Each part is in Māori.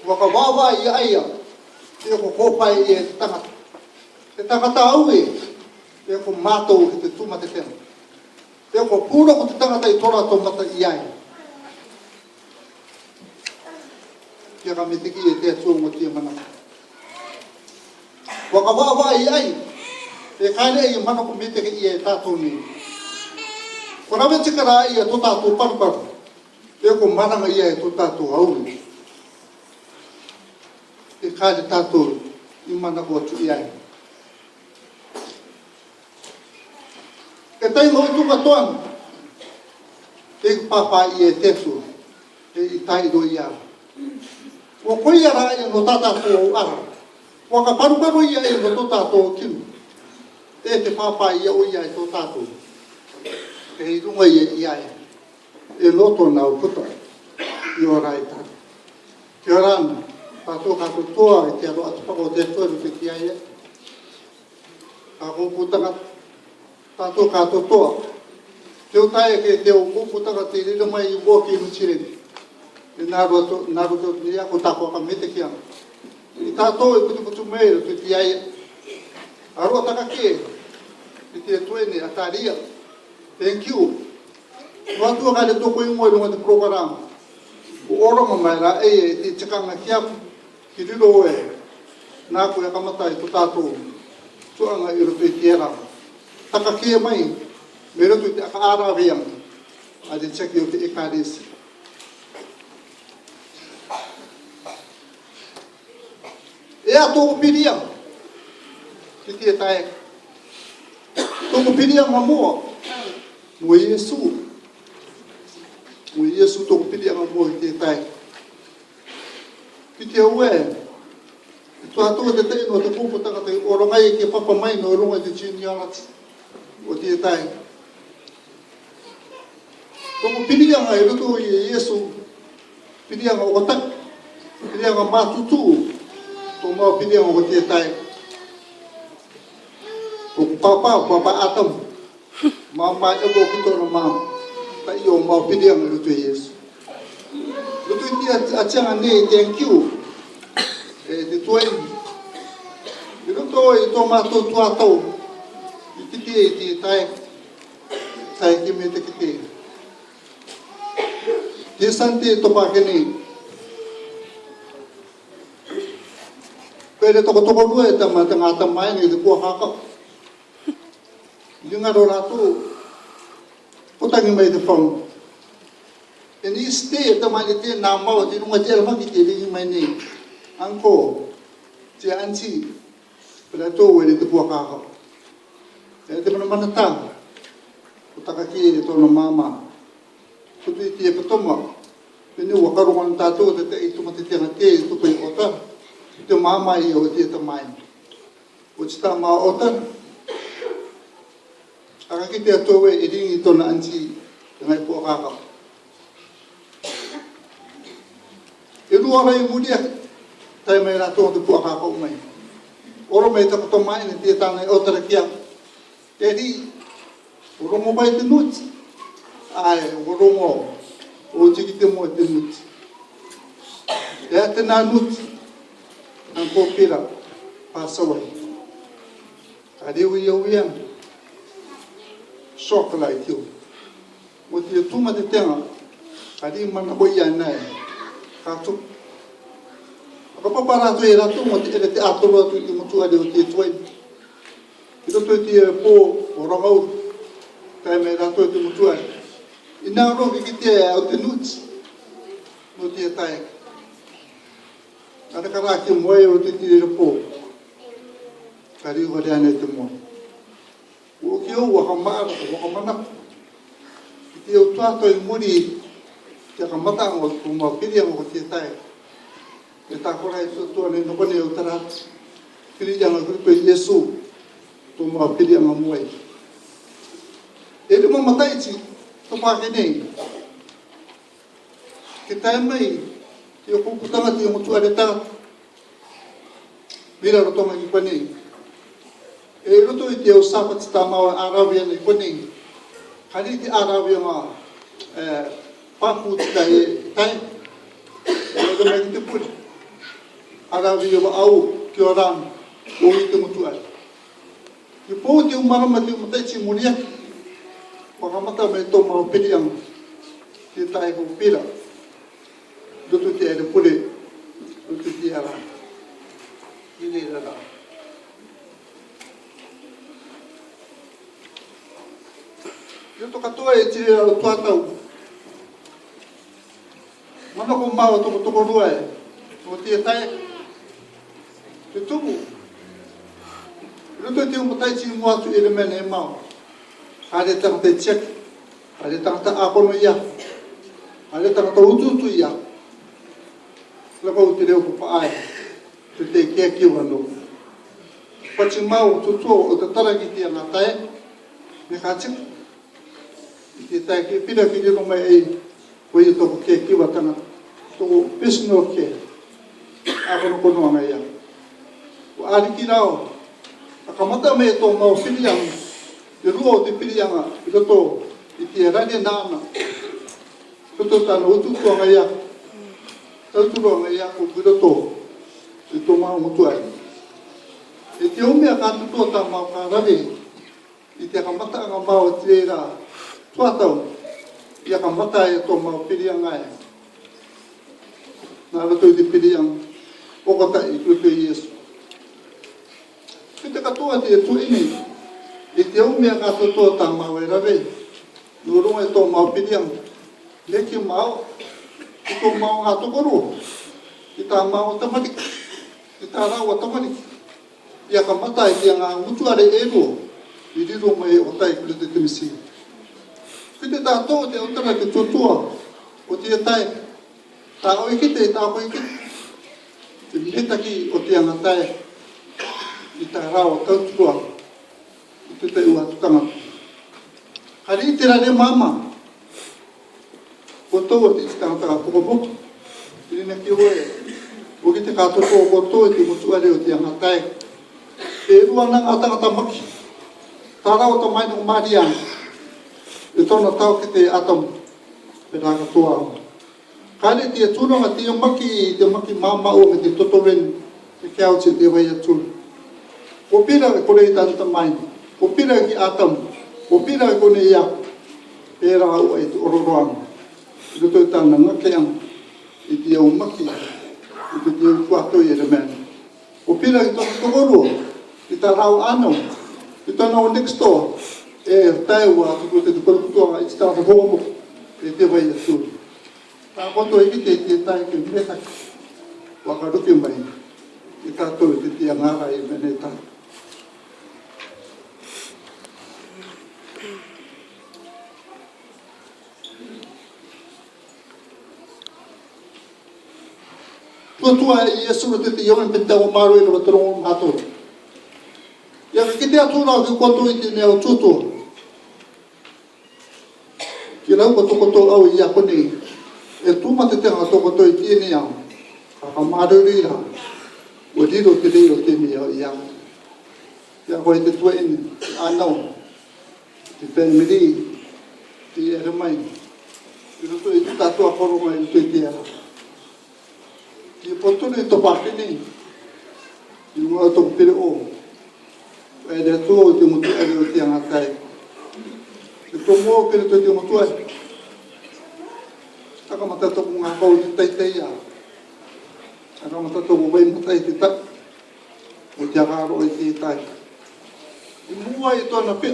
Waka wawa I aia, e ko kopai e tangata. Te tangata au e ko mātou ki te tuma te tena. E ko pūra ko te tangata I tora tō mata I ai. Kia ka me teki e te atuongo tia manaka. Waka wawa I ai, e kaine e mana ko me teki I e tātou ni. Ko rawe tikara I e tō tātou paruparu, e ko maranga I e tō tātou au ni. E kāre tātou I mana ko atu I ai. E tai mau tuka toan, e papa I e tetu, e I tai do I ara. O koi ara e no tata ko ara. Waka paruparu I e no tō tātou kinu. E te papa I o I ai tō tātou. E runga I ai. E loto nau puta. I o rai tātou. Kia rana. Tātou kātou toa e te aro atu pako te tuaru te ki ai e. Ka kōputanga, tātou kātou toa. Te o tae ke te o kōputanga te rira mai I wōki I mutireni. E nāru tō ni ako tāko ka mete ki ana. I tātou e putu mei te ki ai e. Aroa taka ke, I te tuene a tāria. Thank you. Wātua ka le tōko I ngoi runga te program. O orama mai ra e te tikanga ki aku. Ki riro e, nā koe kamatai tō tātou, tuanga I roto I te era. Taka kia mai, me roto I te aka āraweang, a te teki o te ekaresi. Ea tōku piriang, ki te tae. Tōku piriang a mua, no Iesu. No Iesu tōku piriang a mua I te tae. Ki te ue, tu atua te tei no te pūputanga te orangai ke papa mai no runga te juniorati o te tai. Tōku pirianga I rutu I Iesu, pirianga o tak, pirianga mātutu, tō mau pirianga o te tai. Tōku papa atam, māma ebo ki tōna māma, ta I o mau pirianga I rutu I Iesu. Rutu I te atianga nei, thank you, e te tueni. I ruto I tō mātou tuatau, I kite I te tai ki me te kite. Te sante topa kene. Pere toko rua e tama te ngāta mai nei te kua haka. I ngaro rātou, potangi mai te whang. E ni ste e tamai te nā mau, te runga te aramaki te ringi mai nei. Anko, te anti, pera tō e te kua kāka. E te mana tā, o taka ki e tōna māma. Tutu I te e patoma, pene ua karongan tātou te te ituma te tena te I tupu I ota. Te māma I o te tamai. O te tā mā ota. Aka ki te atoe e ringi tōna anti, te ngai kua kāka. E rua rai muria, tai mai rātou te kua kāka umai. Oro mai tako mai ni te tānei o tara kia. E ri, o rongo mai te nuti. Ai, o rongo, o tiki te moe te nuti. E a te nā nuti, nā kōpira, pāsawai. A reu I au ian, soka lai tiu. Mo te tuma te tenga, a ri mana hoi anai, kātuku. Ka papa rātou e rātou mo te ere te ātoro atu I mutua reo te tuaini. I roto I te pō o rangauru, tai me rātou te mutua. I nā roki ki te au te nuti, no te tae. Kare ka rāki moe o te tire pō, ka riuwa rea nei te moe. O ki au waka maara, waka manapu. I te au tuato I muri, te ka matanga o tu mau pirianga o te tae. E tākora I tōtua nei nokone o tarāt. Pirianga kuripo I Iesu, tō mua pirianga muai. mamatay si tupakini. Kita mai yo kuputanga ti mutu areta. Bila roto ngi pani. Roto iti o sapat tama Arabia ni pani. Kali ti Arabia ma papu tai tai. Yo mai ti pun. Arabia ba au kioran o iti mutu ar. Yo po ti umara mati matai si mulia. Pakamata mai to ma piliang ti tai ko pila. Dotu ti ada pule. Dotu ti ara. Ini adalah yo to katoa e tiri o tua tau mana ko mau to rua e o ti tai te tumu yo to ti mo tai ti mo atu ele mene mau ale tang te check ale tang ta apono ya ale tang ta utu ya la ko ti le ko pa ai te kia kiwano. Pachi mau tutu o te taraki tia ngā tae, me kātik. I te tae ki pira ki rino mai ei, ko i toko kia kiwatanga, toko personal care. Ako no konoa mai ia. O ariki rao, a kamata me tō mau whirianga, i rua o te whirianga, i roto i te rane nāna. Roto tāna ututua mai ia, tautura mai ia ko roto. E tō mau mutu ai. E te omea kātutua tā mau kā rawe, i te kamata anga mau e te rā tuatau, i a kamata e tō mau pirianga e. Nā rato i te pirianga, okata i kuto i Iesu. Ki te katoa te e tuini, i te omea kātutua tā mau e rawe, nurunga e tō mau pirianga, leki mau, i tō mau ngā tokoro, i tā mau tamariki. I tā rāua tamani. Ia ka mata e kia ngā mutuare e ro, i riro mai o tai kule te timisi. Ki te tātou te utara te tuatua, o te tai, tā oi kite, tā oi kite. Te mihetaki o te anga tai, i tā rāua tauturua, i te te ua tukanga. Hari te rare mama, o tau o te tangata pukapuki, i rina ki oe, o ki te kātoto o koto e te mutuare o te angatai. E rua nang atangata maki. Tā rau ta mai nung marian. E tōna tau ki te atam. Pe rāka toa au. Kāre te atunanga te maki mama o me te totoren. Te kiao te te wai atun. O pira e kore i tanta mai. O pira ki atam. O pira e kone ia. E rā ua i te ororoanga. I roto i tāna ngakeang. I te au maki. I te teo kuato i ere mene. O pira i tōna tokoro, i tā rau anō, i tōna o next door, e tae ua tuku te tukurukutoanga i te tāta homo, e te wai atu. Tā koto e ki te tae ke metaki, waka ruki mai, i tātou i te tia ngāra i mene tā. Tuatua i Iesu na te ionga pe tau maru i na watarongo mātou. Ia ki te atura ki koto i te neo tuto. Ki rau ka tokoto au i akone. E tūma te tenga tokoto i tiene au. Ka maru i rā. O riro te riro te mea i au. Ia koe te tua ene. Anau. Te family. Te ere mai. I roto i te tatua koronga i roto i te ara. I potone i topakini, i mua tō pere o, e rea tō o te mutu ere o te angatai. E tō mō kere tō te mutu ere. Taka mata tōku ngā kau te taitei a. Taka mata tōku wai mutai te tak, o te agaro i te tai. I mua i tōna pe,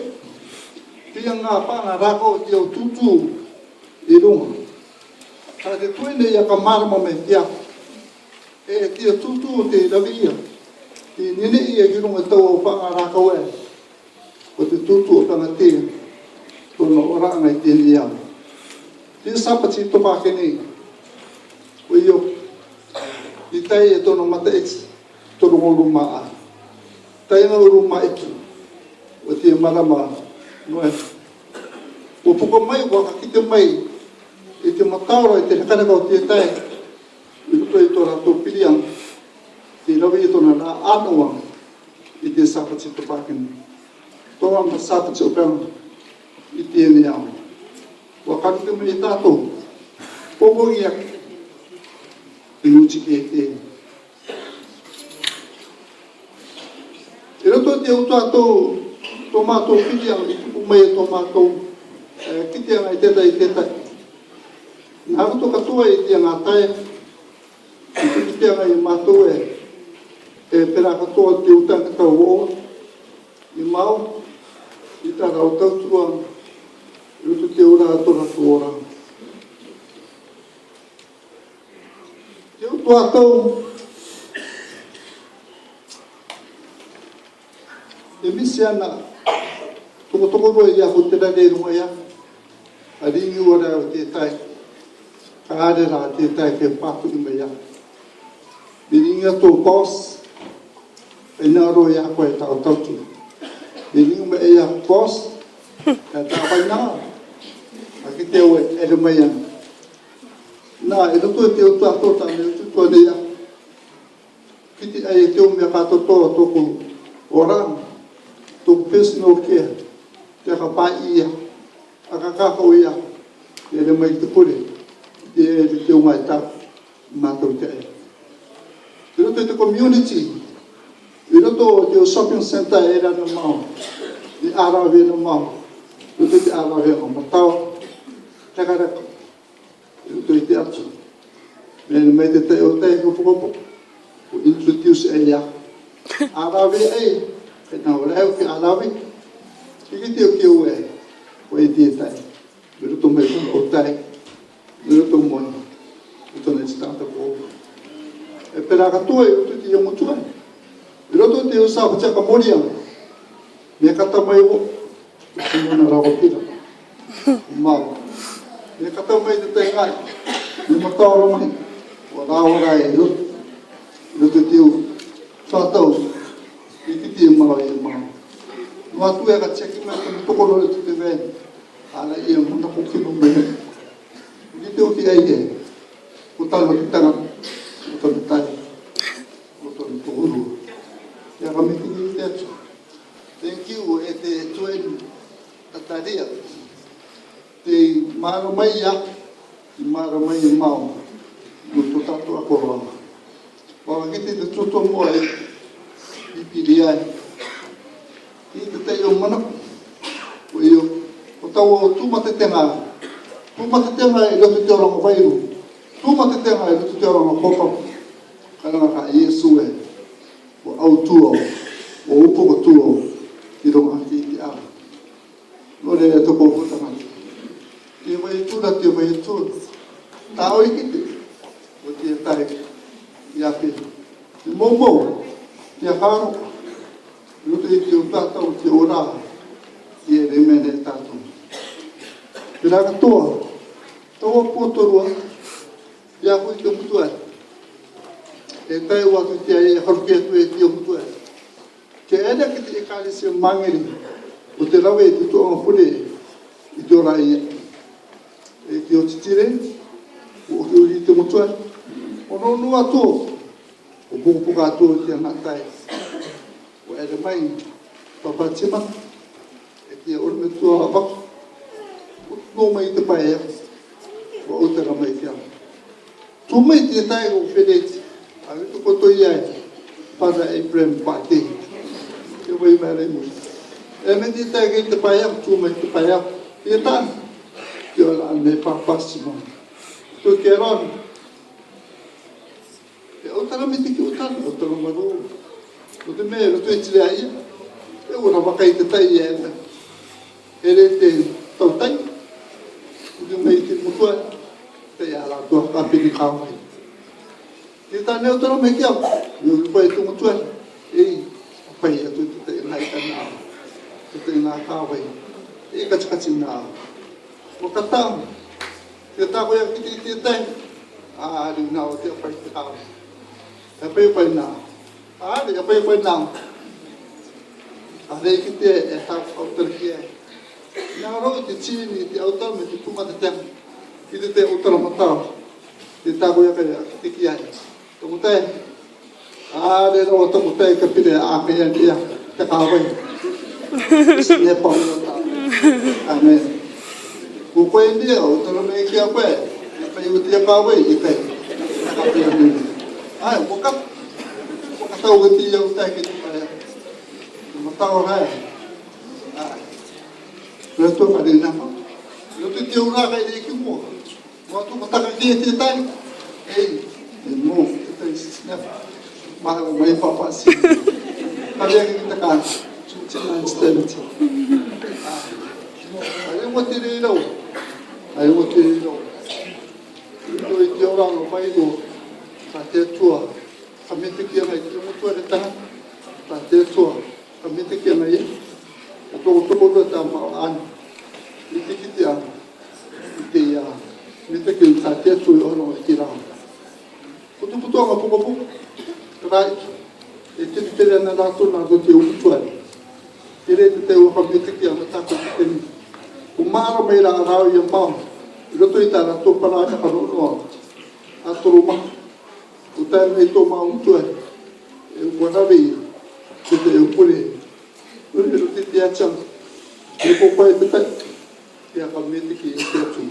tia ngā pāna rākau te au tūtū i runga. Ka te tuene i a ka marama me te ako. E tia tutu o te rawia, te nene i e girunga tau au whanga rākau e, o te tutu o tanga te, tōna oranga i tēne iau. Te sapati topake nei, o io, i tai e tōna mata eki, tōna ngoro maa. Tai ngā uru maa eki, o te marama noe. o puko mai o ka kite mai e te mataura e te hakaraka o te tai i ruto i tō rātou piriang te rawi i tōna rā ānawa i te sāpati to pākini tōa ma sāpati o pēnga i te ene au wa karuke mai i tātou popo i aki i uchi ki e te e roto te au tātou tō mātou piriang i tupu mai e tō mātou kite anga i tētai nā roto katoa i te ngā tae i te kite anga i mātou e pera katoa te utanga tau oa i mau i tā rau tautua i roto te ura atora tu ora te utu atau e misi ana toko roe i aho te rare runga ia a ringi ora o te tai ka are rā te tai ke pātu i mai ia i ringi ato boss e nā roe ia koe tau tautu i ringi mai ia boss ka tā pai nā a ki te oe e re mai ia nā e roto te utu ato tā me utu tōne ia ki te ai e te o mea kātotoa tōku orang tōku personal care te ka pai ia a ka kako ia e re mai te pure te unga e tau mātou te e i roto te community i roto te shopping center e rana mau i arawe na mau i roto te arawe o matau te kareko i roto i te atu me mai te te o te kupukopo o introduce e ia arawe e nā reo ki arawe ki te o ki ue o e te tai i roto mai o tai i roto moi i tona i stata po e pera katoa i roto te iongotua i roto te usa o tia ka moria me kata mai o i mona rao pira mau me kata mai te tai ngai me mataoro mai o rao rai i roto te u tātau i kiti e mau e mau no atu e ka cheki mai te tokoro e te veni ala i e muna kukino me i te uki ai e o talo ki tanga o talo tai o talo tohuru e a kamiti ni te atu thank you e te tuen tataria te maro mai ia te maro mai e mau no to tato a koroa wa ki te tuto mo e i piri ai i te te o mana o i o tau o tūmate tenga i lotu te orongo wairu tūmate tenga i lotu te orongo kopa karanga ka Iesu e o au tuo o upoko tuo i ronga ki i te awa no re e toko hutanga te wai tūra te wai tūra tā oi ki te o te tai i ape te momo te haro roto i te o tātou te ora i e remene tātou. Pera katoa, taua pōtorua, i a hui te mutua. E tai watu te ai e haruki atu e te o mutua. Ke ena ki te ekari se mangeri, o te rawe i te toa pure i te ora i e te o titire, o te uri te mutua. O no nua tō, o pukupuka atu o te anatai. O ere mai, papatima, e te orme tua hawaku, no mai te pae, o otara mai te ama. Tū mai te tai o wheneti, a rito koto i ai, para e prem pate, te wai mai rei mui. E me te tai kei te pae, tū mai te pae, te tāna, te ora ane papasima. Tō ke rana, e otara me te ki otara, otara maro. O te mea, roto e tire aia, e ora wakai te tai e ena. E re te tautai, o te mei te mutua, te ala tua kapiri kawai. Te tāne o tara me kia, o te pai te mutua, e pai atu te te nai ka nā, te nā kawai, e kachikati nā. O katau, te tāko ia ki te tai, a ri nā o te pai te kawai. E pai nā. Ade ka pai nang. Ade ki te e hau au tarki e. Nā rau te tini, te autau me te pumata teanga. I te utara matau. Te tāko ia kaya te ki ai. Tōku tai. Āre rau tōku tai ka pire a kaya ni ia. Te kāwai. Sine pau ia tā. Amen. Ko koe ni au, tōna me ki a koe. Kai uti a kāwai i kai. Ka pia ni. Ai, wakatau gati iau tai ki te kaya. Matau rai. Rato ka rin nama. Rato te ura kai re ki mua. Waktu mataka ki te tai. Ei, te mo, te tai snap. Maha o mai papa si. Kaya ki kita ka. China instability. Ai mo te re rau. Ai mo te re rau. Ito i te ora no mai do. Ka te tua. Ka me te kia mai. Ki mo tua re taha. Ka te tua. Ka me te kia mai. Toko rua tā mao anu. I te kiti anu. I te ia. Me te kia tā te atu i ono i ki rao. Kutukutoanga pukapuka. Rai. E te tere ana rātou nā do te ukutuari. E re te te uaka me te kia matako ki te ni. Ko māra mai rā rao i a mao. I roto i tā rātou parā i a ronoa. A toro maha. Ko tai mei tō mao ukutuari. E uarawe i. Te te upure. Uri rote te achang, e popai te tai, te akamete ki e te atu.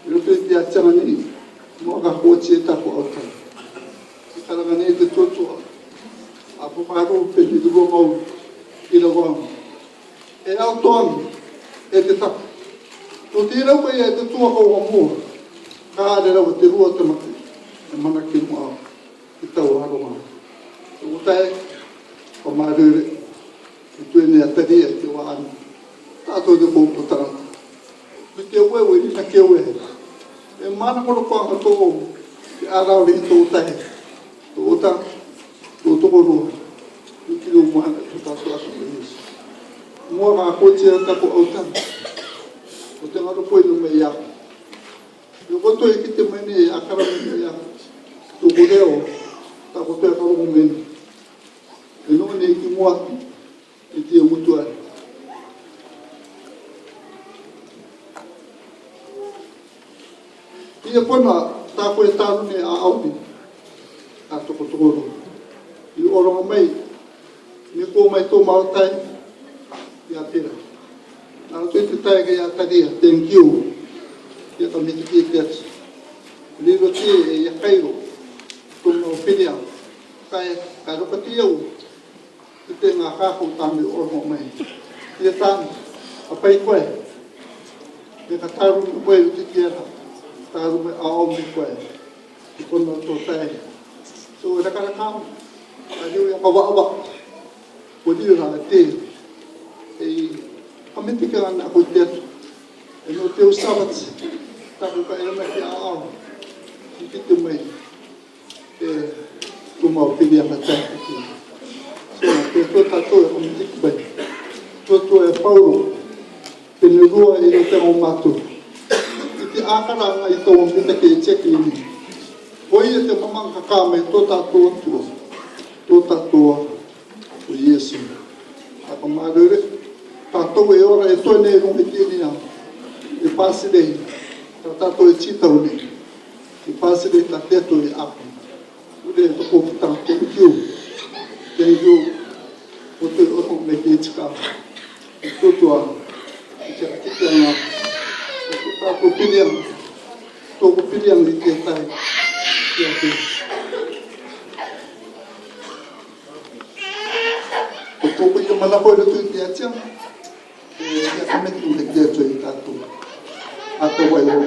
Rote te achang ni, mua ka kōchi e tako autai. I karanga ne te totua, a poparo pe ni duro mau i la wang. E au toang, e te tapu. Tō te rau kai e te tua kau a mua, ka are rau te rua te mati, e mana ki mua i tau haronga. Tō tai, o marere. I tuene a tari e te waanu. Tātou te kōpō taranga. Me te uewe ni na ke ue. E mana kono kōanga tō te ārau ri tō tai. Tō ota, tō toko roa. I kiro moana tō tātou asu me Yesu. Mua ngā kōtia e tako autanga. O te ngaro poinu me ia. E koto e ki te mene e akara me ia. Tō koreo, tako te akarongo mene. E nōne i ki mua i te umutuari. Ia pona, tā koe tārune a auni, a toko tokoro. I oronga mai, me kō mai tō mautai, i a pera. Nā tui te tae kei a taria, thank you, i a ka miti ki te atu. Liro te e ia kairo, tō mau whiria, kai roka te au, i te ngā kākou tāme ormo mai. I a tāme, a pai koe. Me ka tāru me koe u te tiara. Tāru me ao me koe. I kona tō tai. So e rakara kāmu. A reo i a kawa-awa. Ko rira e te. E hamete ka ana koe te atu. E no teo sabati. Tāku ka ena ki a ao. I ki te mai. E tō mau pili a ka tāku ki. Te tō tātou e kami tiki bai. Tō tō e Paulo, te nirua e o te o mātou. I te ākaranga i tō mita ke e teki ini. Hoi e te mamang kakame tō tātou atua. Tō tātou o Yesu. Aka mārere, tātou e ora e tōne e rungi ki ni au. E pāsirei, tā tātou e titau ni. E pāsirei tā teto e apu. Ure e toko putang, thank you. Thank you. O te oro me ke tika. I tōtua. I te akite ana. O te tāko piriang. Tōko piriang i te tai. Kia te. O tōko i manako e rato i te atiang. E kia kametu me kia tō i tātou. A tō wai o.